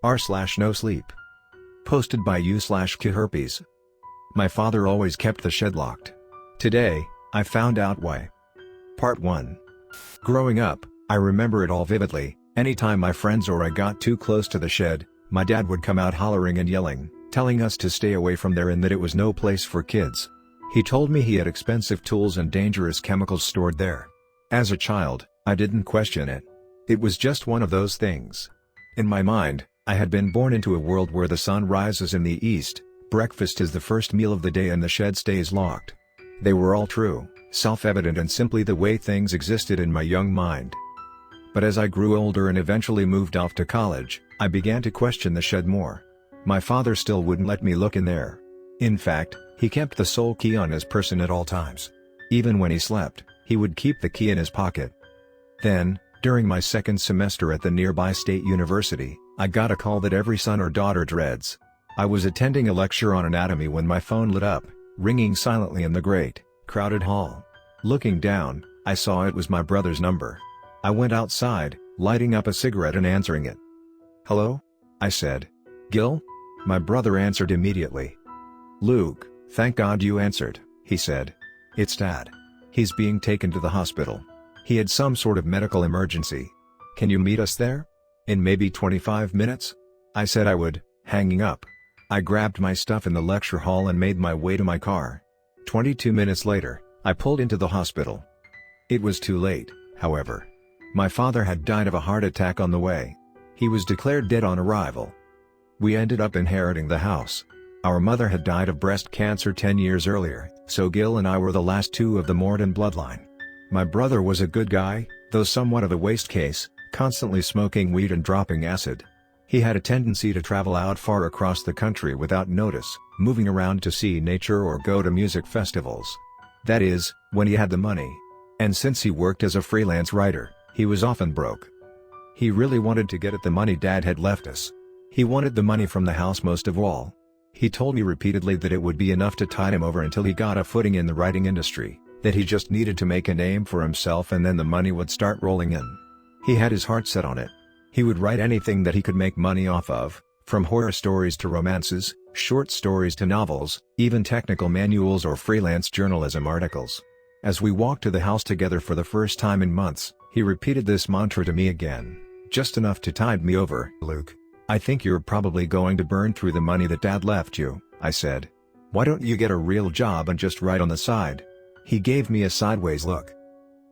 r/NoSleep. Posted by u/CIAHerpes. My father always kept the shed locked. Today, I found out why. Part 1. Growing up, I remember it all vividly. Anytime my friends or I got too close to the shed, my dad would come out hollering and yelling, telling us to stay away from there and that it was no place for kids. He told me he had expensive tools and dangerous chemicals stored there. As a child, I didn't question it. It was just one of those things. In my mind, I had been born into a world where the sun rises in the east, breakfast is the first meal of the day and the shed stays locked. They were all true, self-evident and simply the way things existed in my young mind. But as I grew older and eventually moved off to college, I began to question the shed more. My father still wouldn't let me look in there. In fact, he kept the sole key on his person at all times. Even when he slept, he would keep the key in his pocket. Then, during my second semester at the nearby state university, I got a call that every son or daughter dreads. I was attending a lecture on anatomy when my phone lit up, ringing silently in the great, crowded hall. Looking down, I saw it was my brother's number. I went outside, lighting up a cigarette and answering it. "Hello?" I said. "Gil?" My brother answered immediately. "Luke, thank God you answered," he said. "It's Dad. He's being taken to the hospital. He had some sort of medical emergency. Can you meet us there? In maybe 25 minutes?" I said I would, hanging up. I grabbed my stuff in the lecture hall and made my way to my car. 22 minutes later, I pulled into the hospital. It was too late, however. My father had died of a heart attack on the way. He was declared dead on arrival. We ended up inheriting the house. Our mother had died of breast cancer 10 years earlier, so Gil and I were the last two of the Morden bloodline. My brother was a good guy, though somewhat of a waste case, constantly smoking weed and dropping acid. He had a tendency to travel out far across the country without notice, moving around to see nature or go to music festivals. That is, when he had the money. And since he worked as a freelance writer, he was often broke. He really wanted to get at the money Dad had left us. He wanted the money from the house most of all. He told me repeatedly that it would be enough to tide him over until he got a footing in the writing industry, that he just needed to make a name for himself and then the money would start rolling in. He had his heart set on it. He would write anything that he could make money off of, from horror stories to romances, short stories to novels, even technical manuals or freelance journalism articles. As we walked to the house together for the first time in months, he repeated this mantra to me again. "Just enough to tide me over, Luke. I think you're probably going to burn through the money that Dad left you," I said. "Why don't you get a real job and just write on the side?" He gave me a sideways look.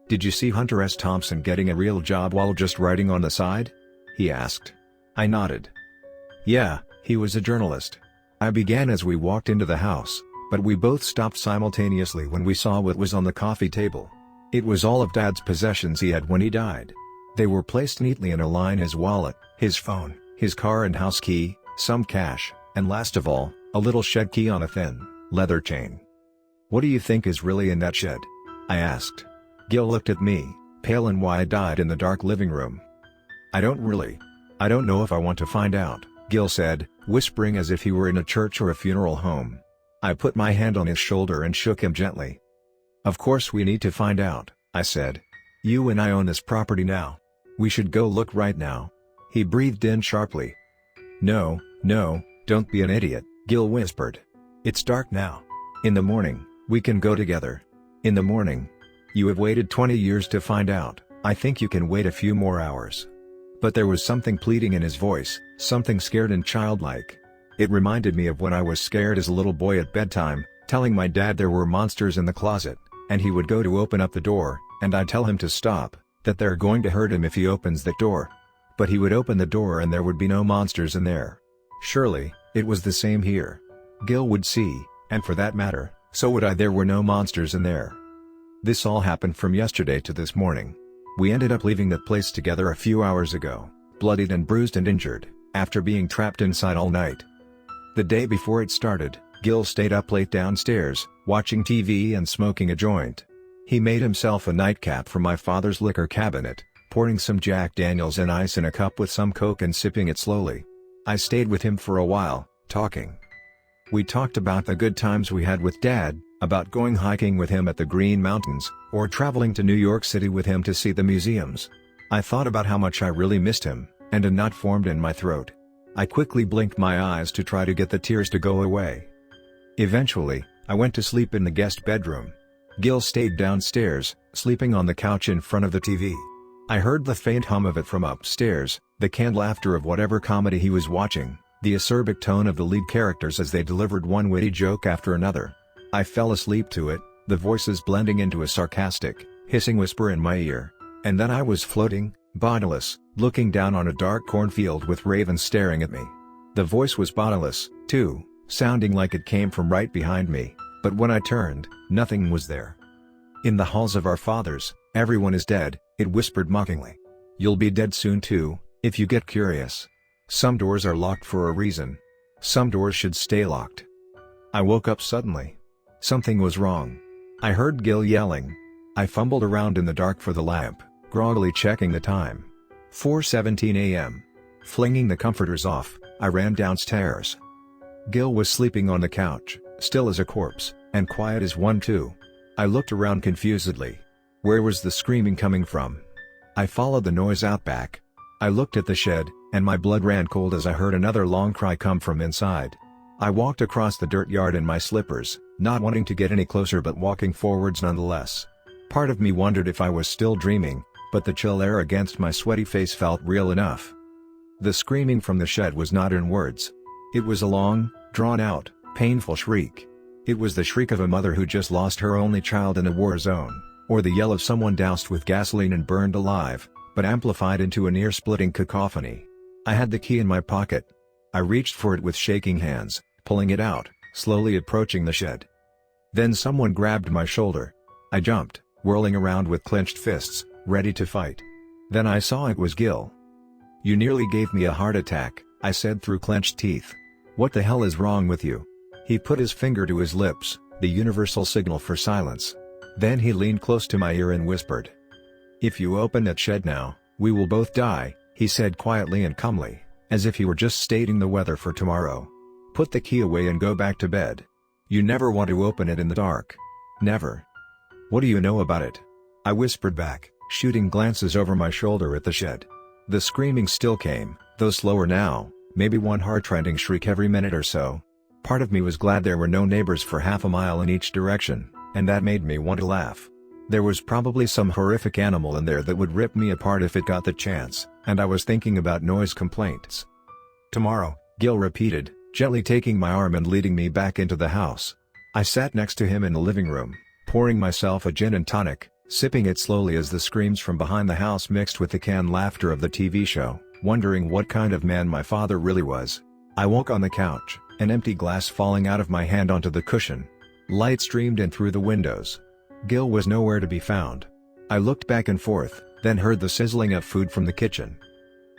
"Did you see Hunter S. Thompson getting a real job while just writing on the side?" he asked. I nodded. "Yeah, he was a journalist." I began as we walked into the house, but we both stopped simultaneously when we saw what was on the coffee table. It was all of Dad's possessions he had when he died. They were placed neatly in a line: his wallet, his phone, his car and house key, some cash, and last of all, a little shed key on a thin, leather chain. "What do you think is really in that shed?" I asked. Gil looked at me, pale and wide-eyed in the dark living room. I don't know if I want to find out," Gil said, whispering as if he were in a church or a funeral home. I put my hand on his shoulder and shook him gently. "Of course we need to find out," I said. "You and I own this property now. We should go look right now." He breathed in sharply. No, don't be an idiot," Gil whispered. "It's dark now. In the morning, we can go together." "In the morning? You have waited 20 years to find out, I think you can wait a few more hours." But there was something pleading in his voice, something scared and childlike. It reminded me of when I was scared as a little boy at bedtime, telling my dad there were monsters in the closet, and he would go to open up the door, and I'd tell him to stop, that they're going to hurt him if he opens that door. But he would open the door and there would be no monsters in there. Surely, it was the same here. Gil would see, and for that matter, so would I. There were no monsters in there. This all happened from yesterday to this morning. We ended up leaving that place together a few hours ago, bloodied and bruised and injured, after being trapped inside all night. The day before it started, Gil stayed up late downstairs, watching TV and smoking a joint. He made himself a nightcap from my father's liquor cabinet, pouring some Jack Daniels and ice in a cup with some Coke and sipping it slowly. I stayed with him for a while, talking. We talked about the good times we had with Dad, about going hiking with him at the Green Mountains, or traveling to New York City with him to see the museums. I thought about how much I really missed him, and a knot formed in my throat. I quickly blinked my eyes to try to get the tears to go away. Eventually, I went to sleep in the guest bedroom. Gil stayed downstairs, sleeping on the couch in front of the TV. I heard the faint hum of it from upstairs, the canned laughter of whatever comedy he was watching, the acerbic tone of the lead characters as they delivered one witty joke after another. I fell asleep to it, the voices blending into a sarcastic, hissing whisper in my ear. And then I was floating, bodiless, looking down on a dark cornfield with ravens staring at me. The voice was bodiless, too, sounding like it came from right behind me, but when I turned, nothing was there. In the halls of our fathers, everyone is dead, it whispered mockingly. You'll be dead soon too, if you get curious. Some doors are locked for a reason. Some doors should stay locked. I woke up suddenly. Something was wrong. I heard Gil yelling. I fumbled around in the dark for the lamp, groggily checking the time. 4:17 a.m. Flinging the comforters off, I ran downstairs. Gil was sleeping on the couch, still as a corpse, and quiet as one too. I looked around confusedly. Where was the screaming coming from? I followed the noise out back. I looked at the shed, and my blood ran cold as I heard another long cry come from inside. I walked across the dirt yard in my slippers, not wanting to get any closer but walking forwards nonetheless. Part of me wondered if I was still dreaming, but the chill air against my sweaty face felt real enough. The screaming from the shed was not in words. It was a long, drawn-out, painful shriek. It was the shriek of a mother who just lost her only child in a war zone, or the yell of someone doused with gasoline and burned alive, but amplified into an ear-splitting cacophony. I had the key in my pocket. I reached for it with shaking hands, pulling it out, slowly approaching the shed. Then someone grabbed my shoulder. I jumped, whirling around with clenched fists, ready to fight. Then I saw it was Gil. You nearly gave me a heart attack, I said through clenched teeth. What the hell is wrong with you? He put his finger to his lips, the universal signal for silence. Then he leaned close to my ear and whispered. If you open that shed now, we will both die, he said quietly and calmly, as if he were just stating the weather for tomorrow. Put the key away and go back to bed. You never want to open it in the dark. Never. What do you know about it? I whispered back, shooting glances over my shoulder at the shed. The screaming still came, though slower now, maybe one heart-rending shriek every minute or so. Part of me was glad there were no neighbors for half a mile in each direction, and that made me want to laugh. There was probably some horrific animal in there that would rip me apart if it got the chance, and I was thinking about noise complaints. Tomorrow, Gil repeated, gently taking my arm and leading me back into the house. I sat next to him in the living room, pouring myself a gin and tonic, sipping it slowly as the screams from behind the house mixed with the canned laughter of the TV show, wondering what kind of man my father really was. I woke on the couch, an empty glass falling out of my hand onto the cushion. Light streamed in through the windows. Gil was nowhere to be found. I looked back and forth, then heard the sizzling of food from the kitchen.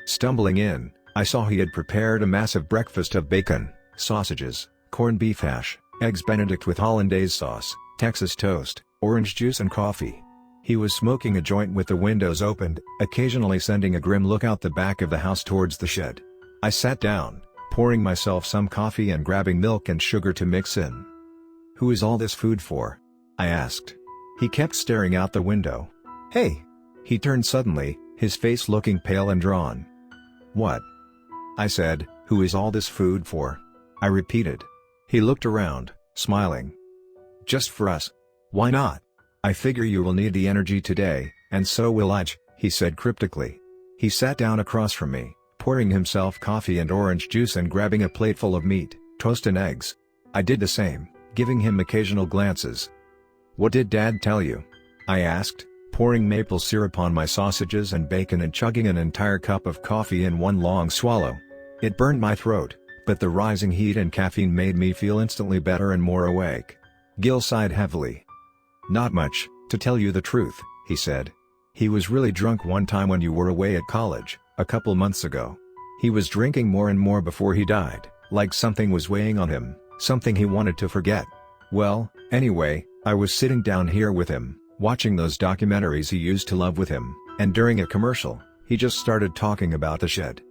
Stumbling in, I saw he had prepared a massive breakfast of bacon, sausages, corned beef hash, eggs Benedict with hollandaise sauce, Texas toast, orange juice and coffee. He was smoking a joint with the windows opened, occasionally sending a grim look out the back of the house towards the shed. I sat down, pouring myself some coffee and grabbing milk and sugar to mix in. Who is all this food for? I asked. He kept staring out the window. Hey! He turned suddenly, his face looking pale and drawn. What? I said, who is all this food for? I repeated. He looked around, smiling. Just for us. Why not? I figure you will need the energy today, and so will I, he said cryptically. He sat down across from me, pouring himself coffee and orange juice and grabbing a plateful of meat, toast and eggs. I did the same, giving him occasional glances. What did Dad tell you? I asked, pouring maple syrup on my sausages and bacon and chugging an entire cup of coffee in one long swallow. It burned my throat, but the rising heat and caffeine made me feel instantly better and more awake. Gil sighed heavily. Not much, to tell you the truth, he said. He was really drunk one time when you were away at college, a couple months ago. He was drinking more and more before he died, like something was weighing on him, something he wanted to forget. Well, anyway, I was sitting down here with him, watching those documentaries he used to love with him, and during a commercial, he just started talking about the shed.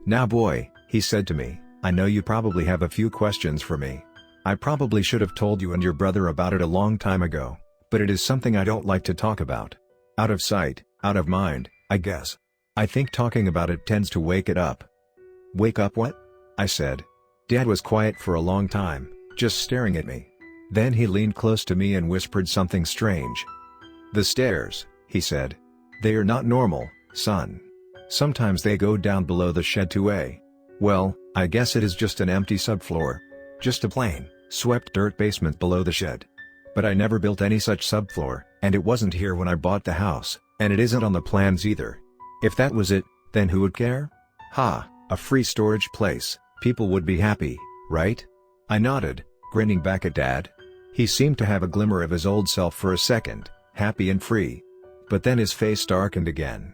Now boy, he said to me, I know you probably have a few questions for me. I probably should have told you and your brother about it a long time ago, but it is something I don't like to talk about. Out of sight, out of mind, I guess. I think talking about it tends to wake it up. "Wake up what?" I said. Dad was quiet for a long time, just staring at me. Then he leaned close to me and whispered something strange. "The stairs," he said. "They are not normal, son. Sometimes they go down below the shed to a... well, I guess it is just an empty subfloor. Just a plain, swept dirt basement below the shed. But I never built any such subfloor, and it wasn't here when I bought the house, and it isn't on the plans either. If that was it, then who would care? Ha, a free storage place, people would be happy, right?" I nodded, grinning back at Dad. He seemed to have a glimmer of his old self for a second, happy and free. But then his face darkened again.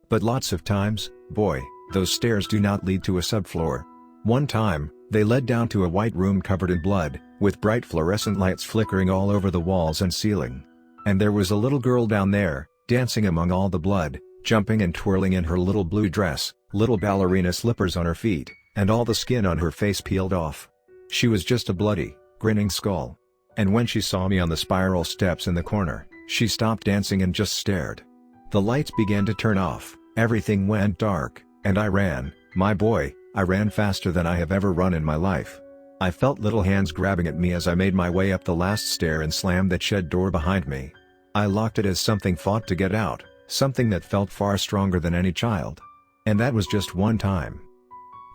"But lots of times, boy, those stairs do not lead to a subfloor. One time, they led down to a white room covered in blood, with bright fluorescent lights flickering all over the walls and ceiling. And there was a little girl down there, dancing among all the blood, jumping and twirling in her little blue dress, little ballerina slippers on her feet, and all the skin on her face peeled off. She was just a bloody, grinning skull. And when she saw me on the spiral steps in the corner, she stopped dancing and just stared. The lights began to turn off, everything went dark, and I ran, my boy, I ran faster than I have ever run in my life. I felt little hands grabbing at me as I made my way up the last stair and slammed that shed door behind me. I locked it as something fought to get out, something that felt far stronger than any child. And that was just one time.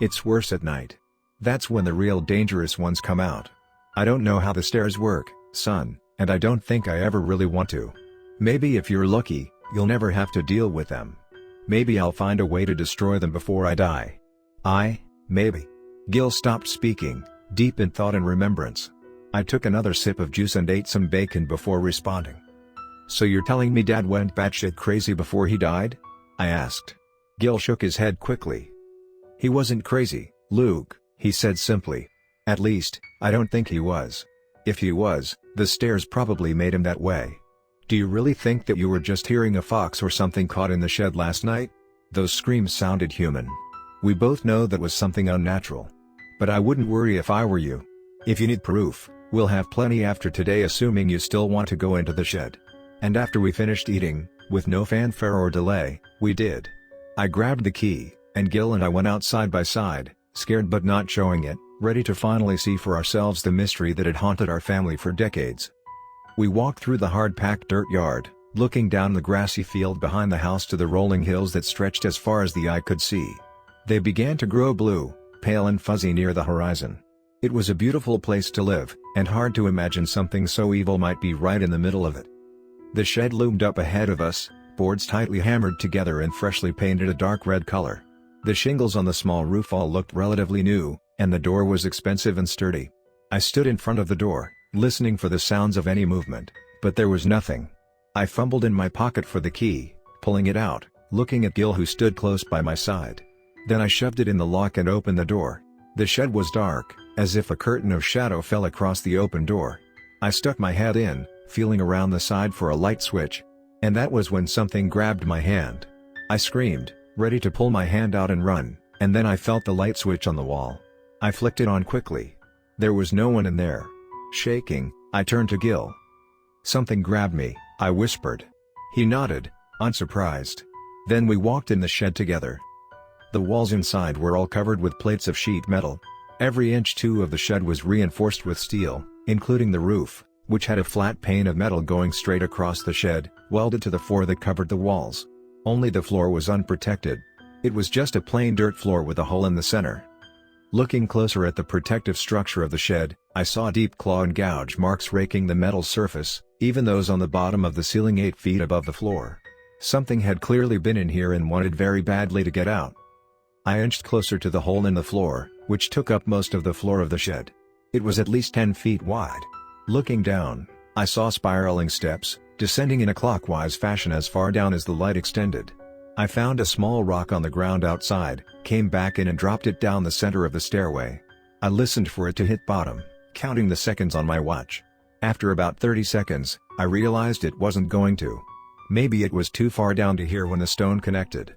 It's worse at night. That's when the real dangerous ones come out. I don't know how the stairs work, son, and I don't think I ever really want to. Maybe if you're lucky, you'll never have to deal with them. Maybe I'll find a way to destroy them before I die. Maybe. Gil stopped speaking, deep in thought and remembrance. I took another sip of juice and ate some bacon before responding. "So you're telling me Dad went batshit crazy before he died?" I asked. Gil shook his head quickly. "He wasn't crazy, Luke," he said simply. "At least, I don't think he was. If he was, the stairs probably made him that way. Do you really think that you were just hearing a fox or something caught in the shed last night? Those screams sounded human. We both know that was something unnatural. But I wouldn't worry if I were you. If you need proof, we'll have plenty after today, assuming you still want to go into the shed." And after we finished eating, with no fanfare or delay, we did. I grabbed the key, and Gil and I went out side by side, scared but not showing it, ready to finally see for ourselves the mystery that had haunted our family for decades. We walked through the hard-packed dirt yard, looking down the grassy field behind the house to the rolling hills that stretched as far as the eye could see. They began to grow blue, pale and fuzzy near the horizon. It was a beautiful place to live, and hard to imagine something so evil might be right in the middle of it. The shed loomed up ahead of us, boards tightly hammered together and freshly painted a dark red color. The shingles on the small roof all looked relatively new, and the door was expensive and sturdy. I stood in front of the door, listening for the sounds of any movement, but there was nothing. I fumbled in my pocket for the key, pulling it out, looking at Gil who stood close by my side. Then I shoved it in the lock and opened the door. The shed was dark, as if a curtain of shadow fell across the open door. I stuck my head in, feeling around the side for a light switch. And that was when something grabbed my hand. I screamed, ready to pull my hand out and run, and then I felt the light switch on the wall. I flicked it on quickly. There was no one in there. Shaking, I turned to Gil. "Something grabbed me," I whispered. He nodded, unsurprised. Then we walked in the shed together. The walls inside were all covered with plates of sheet metal. Every inch of the shed was reinforced with steel, including the roof, which had a flat pane of metal going straight across the shed, welded to the floor that covered the walls. Only the floor was unprotected. It was just a plain dirt floor with a hole in the center. Looking closer at the protective structure of the shed, I saw deep claw and gouge marks raking the metal surface, even those on the bottom of the ceiling 8 feet above the floor. Something had clearly been in here and wanted very badly to get out. I inched closer to the hole in the floor, which took up most of the floor of the shed. It was at least 10 feet wide. Looking down, I saw spiraling steps, descending in a clockwise fashion as far down as the light extended. I found a small rock on the ground outside, came back in and dropped it down the center of the stairway. I listened for it to hit bottom, counting the seconds on my watch. After about 30 seconds, I realized it wasn't going to. Maybe it was too far down to hear when the stone connected.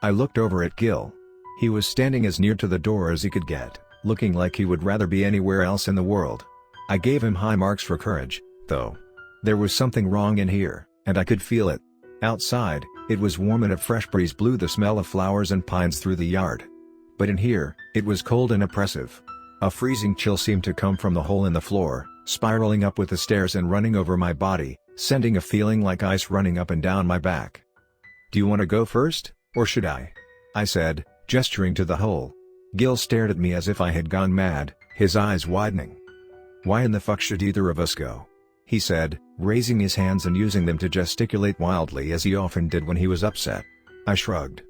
I looked over at Gil. He was standing as near to the door as he could get, looking like he would rather be anywhere else in the world. I gave him high marks for courage, though. There was something wrong in here, and I could feel it. Outside, it was warm and a fresh breeze blew the smell of flowers and pines through the yard. But in here, it was cold and oppressive. A freezing chill seemed to come from the hole in the floor, spiraling up with the stairs and running over my body, sending a feeling like ice running up and down my back. "Do you want to go first, or should I?" I said, gesturing to the hole. Gil stared at me as if I had gone mad, his eyes widening. "Why in the fuck should either of us go?" he said, raising his hands and using them to gesticulate wildly as he often did when he was upset. I shrugged.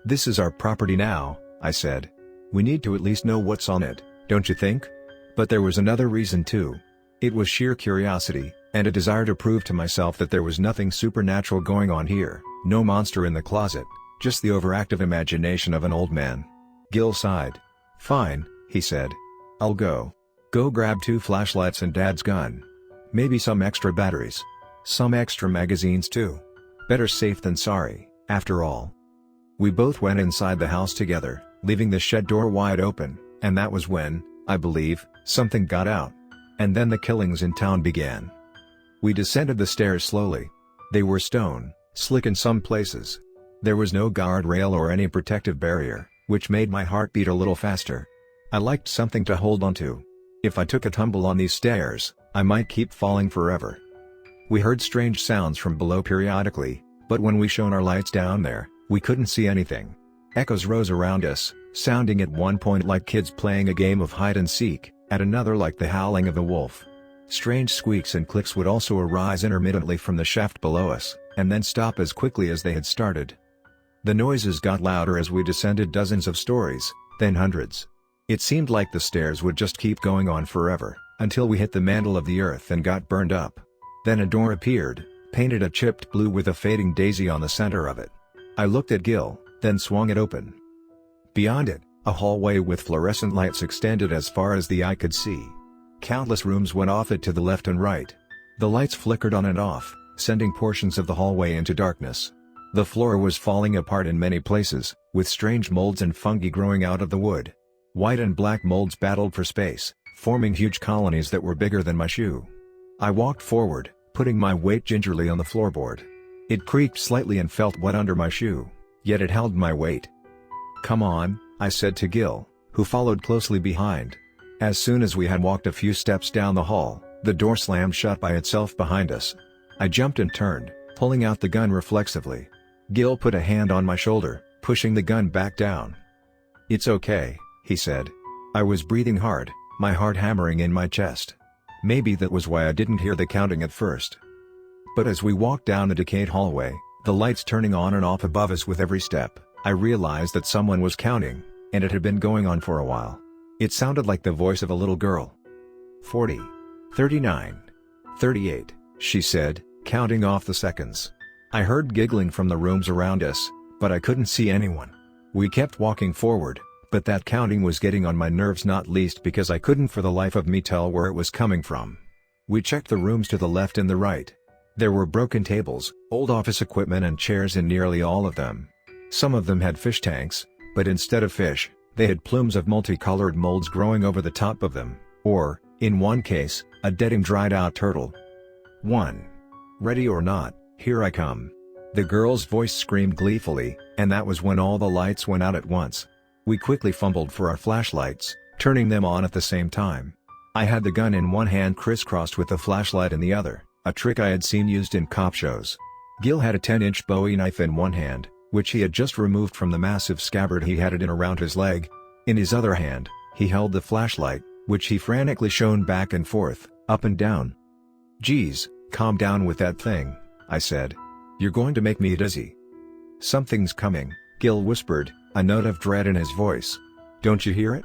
"This is our property now," I said. "We need to at least know what's on it, don't you think?" But there was another reason too. It was sheer curiosity, and a desire to prove to myself that there was nothing supernatural going on here, no monster in the closet, just the overactive imagination of an old man. Gil sighed. "Fine," he said. "I'll go. Go grab 2 flashlights and Dad's gun. Maybe some extra batteries. Some extra magazines too. Better safe than sorry, after all." We both went inside the house together, leaving the shed door wide open, and that was when, I believe, something got out. And then the killings in town began. We descended the stairs slowly. They were stone, slick in some places. There was no guardrail or any protective barrier, which made my heart beat a little faster. I liked something to hold onto. If I took a tumble on these stairs, I might keep falling forever. We heard strange sounds from below periodically, but when we shone our lights down there, we couldn't see anything. Echoes rose around us, sounding at one point like kids playing a game of hide and seek, at another like the howling of a wolf. Strange squeaks and clicks would also arise intermittently from the shaft below us, and then stop as quickly as they had started. The noises got louder as we descended dozens of stories, then hundreds. It seemed like the stairs would just keep going on forever, until we hit the mantle of the earth and got burned up. Then a door appeared, painted a chipped blue with a fading daisy on the center of it. I looked at Gil, then swung it open. Beyond it, a hallway with fluorescent lights extended as far as the eye could see. Countless rooms went off it to the left and right. The lights flickered on and off, sending portions of the hallway into darkness. The floor was falling apart in many places, with strange molds and fungi growing out of the wood. White and black molds battled for space, forming huge colonies that were bigger than my shoe. I walked forward, putting my weight gingerly on the floorboard. It creaked slightly and felt wet under my shoe, yet it held my weight. "Come on," I said to Gil, who followed closely behind. As soon as we had walked a few steps down the hall, the door slammed shut by itself behind us. I jumped and turned, pulling out the gun reflexively. Gil put a hand on my shoulder, pushing the gun back down. "It's okay," he said. I was breathing hard, my heart hammering in my chest. Maybe that was why I didn't hear the counting at first. But as we walked down the decayed hallway, the lights turning on and off above us with every step, I realized that someone was counting, and it had been going on for a while. It sounded like the voice of a little girl. 40. 39. 38, she said, counting off the seconds. I heard giggling from the rooms around us, but I couldn't see anyone. We kept walking forward, but that counting was getting on my nerves, not least because I couldn't for the life of me tell where it was coming from. We checked the rooms to the left and the right. There were broken tables, old office equipment and chairs in nearly all of them. Some of them had fish tanks, but instead of fish, they had plumes of multicolored molds growing over the top of them, or, in one case, a dead dried-out turtle. 1. Ready or not, here I come. The girl's voice screamed gleefully, and that was when all the lights went out at once. We quickly fumbled for our flashlights, turning them on at the same time. I had the gun in one hand crisscrossed with the flashlight in the other, a trick I had seen used in cop shows. Gil had a 10-inch Bowie knife in one hand, which he had just removed from the massive scabbard he had it in around his leg. In his other hand, he held the flashlight, which he frantically shone back and forth, up and down. "Geez, calm down with that thing," I said. "You're going to make me dizzy." "Something's coming," Gil whispered, a note of dread in his voice. "Don't you hear it?"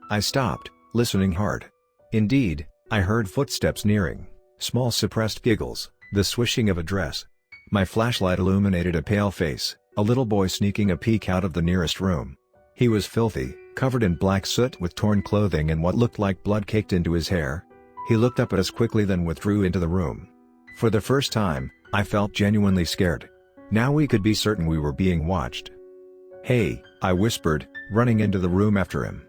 I stopped, listening hard. Indeed, I heard footsteps nearing, small suppressed giggles, the swishing of a dress. My flashlight illuminated a pale face, a little boy sneaking a peek out of the nearest room. He was filthy, covered in black soot with torn clothing and what looked like blood caked into his hair. He looked up at us quickly, then withdrew into the room. For the first time, I felt genuinely scared. Now we could be certain we were being watched. "Hey," I whispered, running into the room after him.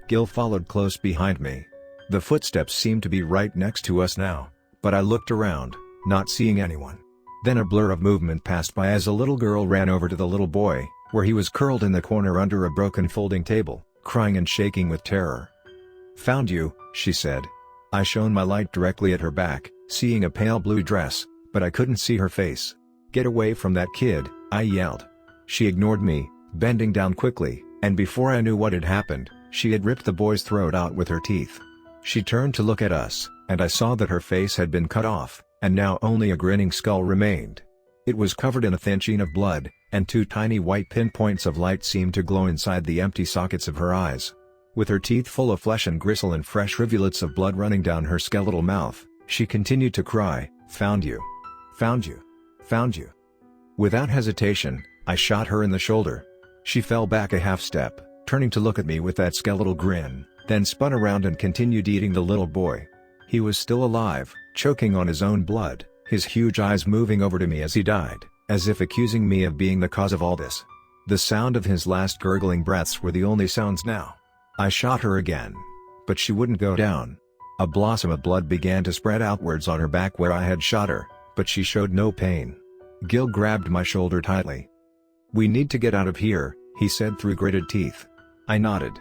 Gil followed close behind me. The footsteps seemed to be right next to us now, but I looked around, not seeing anyone. Then a blur of movement passed by as a little girl ran over to the little boy, where he was curled in the corner under a broken folding table, crying and shaking with terror. "Found you," she said. I shone my light directly at her back, seeing a pale blue dress, but I couldn't see her face. "Get away from that kid," I yelled. She ignored me, bending down quickly, and before I knew what had happened, she had ripped the boy's throat out with her teeth. She turned to look at us, and I saw that her face had been cut off, and now only a grinning skull remained. It was covered in a thin sheen of blood, and two tiny white pinpoints of light seemed to glow inside the empty sockets of her eyes. With her teeth full of flesh and gristle and fresh rivulets of blood running down her skeletal mouth, she continued to cry, "Found you! Found you! Found you!" Without hesitation, I shot her in the shoulder. She fell back a half step, turning to look at me with that skeletal grin, then spun around and continued eating the little boy. He was still alive, choking on his own blood, his huge eyes moving over to me as he died, as if accusing me of being the cause of all this. The sound of his last gurgling breaths were the only sounds now. I shot her again. But she wouldn't go down. A blossom of blood began to spread outwards on her back where I had shot her, but she showed no pain. Gil grabbed my shoulder tightly. "We need to get out of here," he said through gritted teeth. I nodded.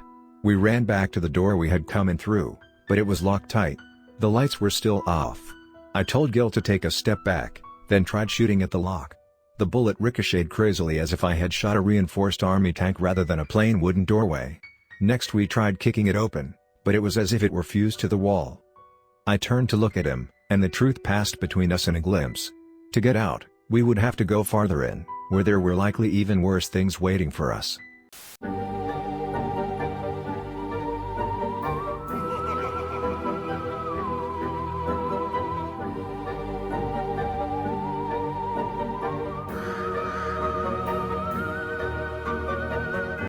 We ran back to the door we had come in through, but it was locked tight. The lights were still off. I told Gil to take a step back, then tried shooting at the lock. The bullet ricocheted crazily as if I had shot a reinforced army tank rather than a plain wooden doorway. Next we tried kicking it open, but it was as if it were fused to the wall. I turned to look at him, and the truth passed between us in a glimpse. To get out, we would have to go farther in, where there were likely even worse things waiting for us.